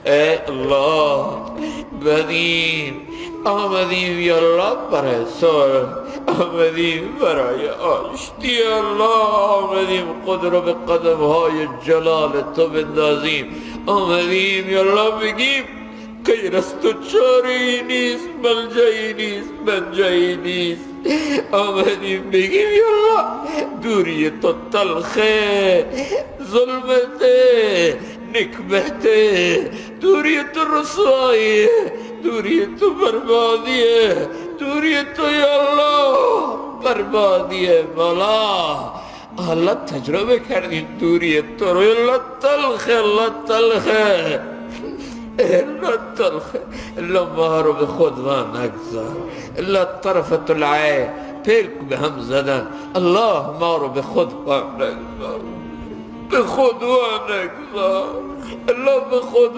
ای الله بدیم آمدیم یا الله برای صلح، آمدیم برای آشتی. الله آمدیم خود رو به قدم های جلال تو بندازیم. آمدیم یا الله بگیم غیر از تو چاره‌ای نیست، ملجایی نیست، منجایی نیست. آمدیم بگیم یا الله دوری تو تلخه، ظلمته، نکبته، دوری تو رسواییه، دوری تو بربادیه، دوری تو یا الله بربادیه. مولا الله تجربه کردیم دوری تو رو. الله تلخه، الله تلخه، الله تلخه. الله ما رو به خود و نگذار. الله طرفت العین پلک به هم زدن. الله ما رو به خود و نگذار، به خود و نگذار. الله به خود